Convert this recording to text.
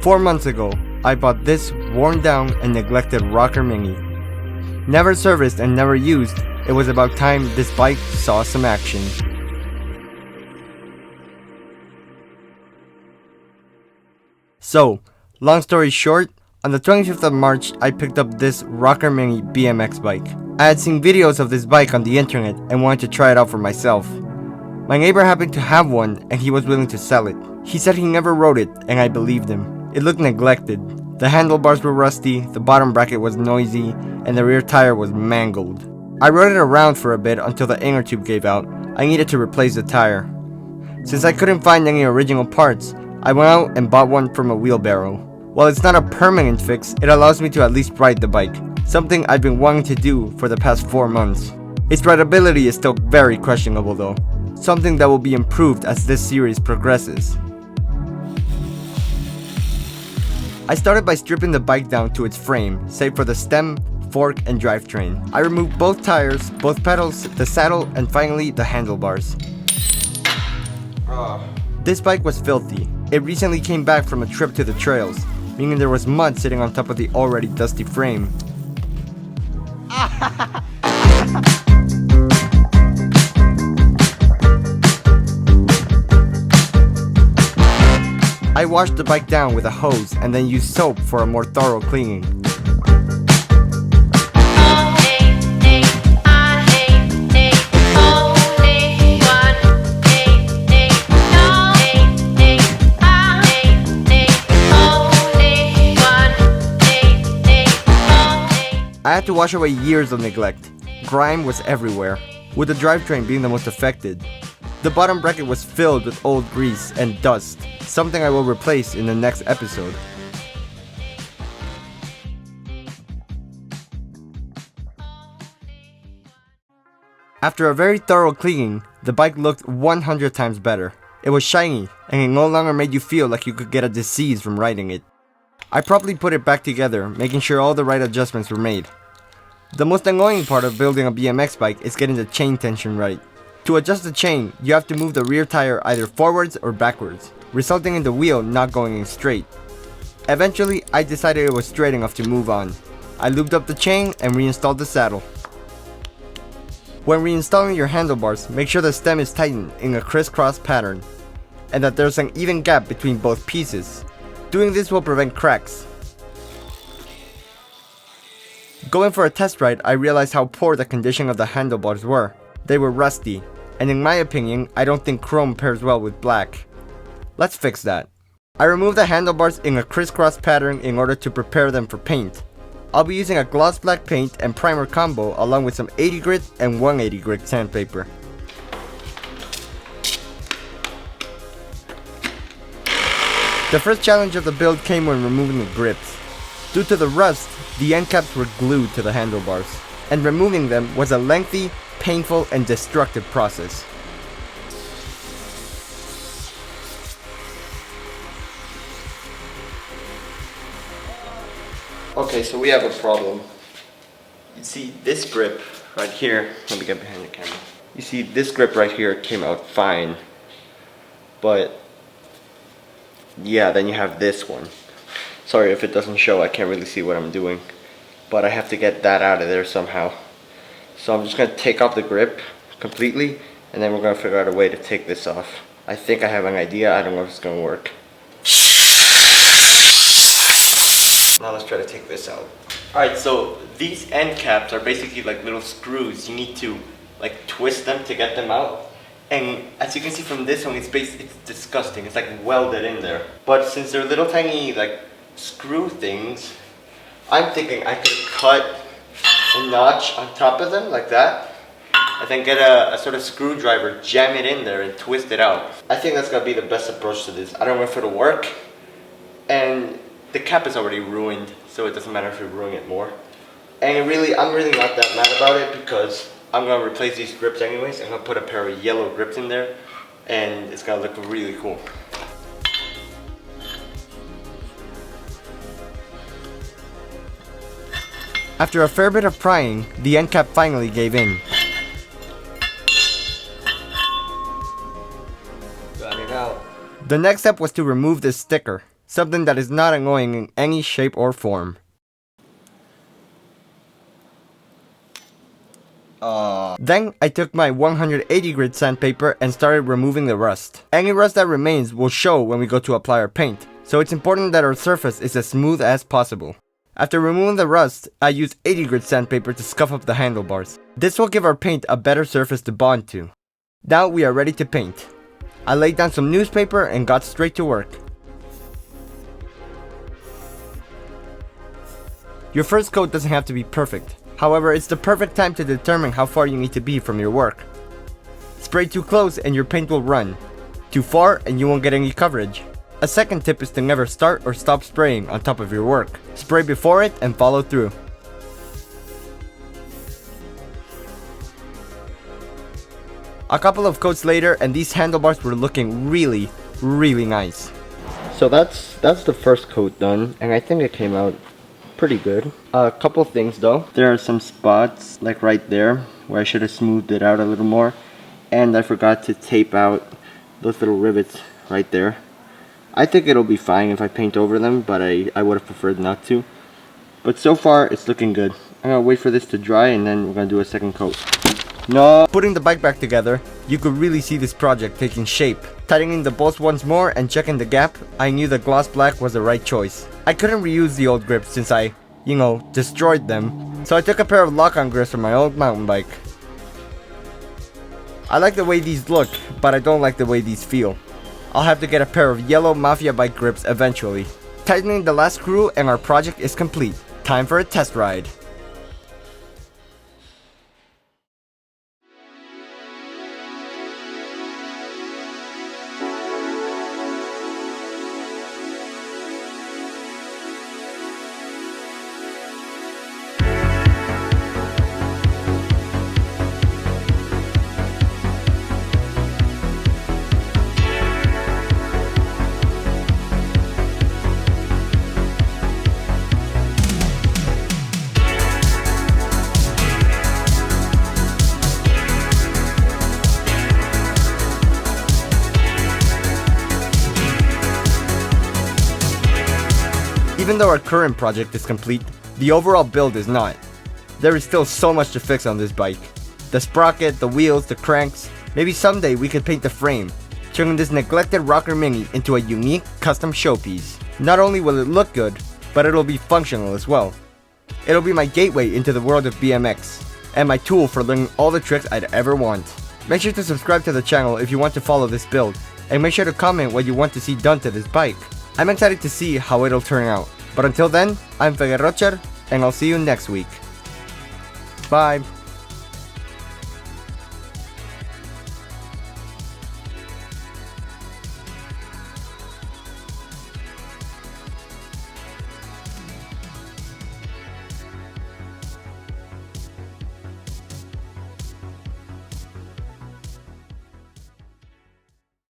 Four months ago, I bought this worn down and neglected Rocker Mini. Never serviced and never used, it was about time this bike saw some action. So, long story short, on the 25th of March, I picked up this Rocker Mini BMX bike. I had seen videos of this bike on the internet and wanted to try it out for myself. My neighbor happened to have one and he was willing to sell it. He said he never rode it and I believed him. It looked neglected. The handlebars were rusty, the bottom bracket was noisy, and the rear tire was mangled. I rode it around for a bit until the inner tube gave out. I needed to replace the tire. Since I couldn't find any original parts, I went out and bought one from a wheelbarrow. While it's not a permanent fix, it allows me to at least ride the bike, something I've been wanting to do for the past 4 months. Its rideability is still very questionable though, something that will be improved as this series progresses. I started by stripping the bike down to its frame, save for the stem, fork, and drivetrain. I removed both tires, both pedals, the saddle, and finally the handlebars. This bike was filthy. It recently came back from a trip to the trails, meaning there was mud sitting on top of the already dusty frame. I washed the bike down with a hose and then used soap for a more thorough cleaning. I had to wash away years of neglect. Grime was everywhere, with the drivetrain being the most affected. The bottom bracket was filled with old grease and dust, something I will replace in the next episode. After a very thorough cleaning, the bike looked 100 times better. It was shiny, and it no longer made you feel like you could get a disease from riding it. I promptly put it back together, making sure all the right adjustments were made. The most annoying part of building a BMX bike is getting the chain tension right. To adjust the chain, you have to move the rear tire either forwards or backwards, resulting in the wheel not going in straight. Eventually, I decided it was straight enough to move on. I lubed up the chain and reinstalled the saddle. When reinstalling your handlebars, make sure the stem is tightened in a crisscross pattern, and that there's an even gap between both pieces. Doing this will prevent cracks. Going for a test ride, I realized how poor the condition of the handlebars were. They were rusty, and in my opinion, I don't think chrome pairs well with black. Let's fix that. I removed the handlebars in a crisscross pattern in order to prepare them for paint. I'll be using a gloss black paint and primer combo along with some 80 grit and 180 grit sandpaper. The first challenge of the build came when removing the grips. Due to the rust, the end caps were glued to the handlebars, and removing them was a lengthy, painful, and destructive process. Okay, so we have a problem. You see this grip right here, let me get behind the camera. You see this grip right here came out fine, but yeah, then you have this one. Sorry if it doesn't show, I can't really see what I'm doing, but I have to get that out of there somehow. So I'm just going to take off the grip completely, and then we're going to figure out a way to take this off. I think I have an idea, I don't know if it's going to work. Now let's try to take this out. Alright, so these end caps are basically like little screws. You need to like twist them to get them out. And as you can see from this one, it's disgusting. It's like welded in there. But since they're little tiny like screw things, I'm thinking I could cut a notch on top of them like that, and then get a sort of screwdriver, jam it in there and twist it out. I think that's gonna be the best approach to this. I don't know if it'll work, and the cap is already ruined, so it doesn't matter if you ruin it more. And I'm really not that mad about it because I'm gonna replace these grips anyways. I'm gonna put a pair of yellow grips in there and it's gonna look really cool. After a fair bit of prying, the end cap finally gave in. Got it out. The next step was to remove this sticker, something that is not annoying in any shape or form. Then I took my 180 grit sandpaper and started removing the rust. Any rust that remains will show when we go to apply our paint, so it's important that our surface is as smooth as possible. After removing the rust, I used 80 grit sandpaper to scuff up the handlebars. This will give our paint a better surface to bond to. Now we are ready to paint. I laid down some newspaper and got straight to work. Your first coat doesn't have to be perfect. However, it's the perfect time to determine how far you need to be from your work. Spray too close and your paint will run. Too far and you won't get any coverage. A second tip is to never start or stop spraying on top of your work. Spray before it and follow through. A couple of coats later and these handlebars were looking really nice. So that's the first coat done and I think it came out pretty good. A couple things though. There are some spots like right there where I should have smoothed it out a little more, and I forgot to tape out those little rivets right there. I think it'll be fine if I paint over them, but I would have preferred not to. But so far it's looking good. I'm gonna wait for this to dry and then we're gonna do a second coat. No! Putting the bike back together, you could really see this project taking shape. Tightening the bolts once more and checking the gap, I knew the gloss black was the right choice. I couldn't reuse the old grips since I, destroyed them, so I took a pair of lock-on grips from my old mountain bike. I like the way these look, but I don't like the way these feel. I'll have to get a pair of yellow Mafia bike grips eventually. Tightening the last screw and our project is complete. Time for a test ride. Even though our current project is complete, the overall build is not. There is still so much to fix on this bike. The sprocket, the wheels, the cranks. Maybe someday we could paint the frame, turning this neglected Rocker Mini into a unique custom showpiece. Not only will it look good, but it'll be functional as well. It'll be my gateway into the world of BMX, and my tool for learning all the tricks I'd ever want. Make sure to subscribe to the channel if you want to follow this build, and make sure to comment what you want to see done to this bike. I'm excited to see how it'll turn out. But until then, I'm Rocker, and I'll see you next week. Bye!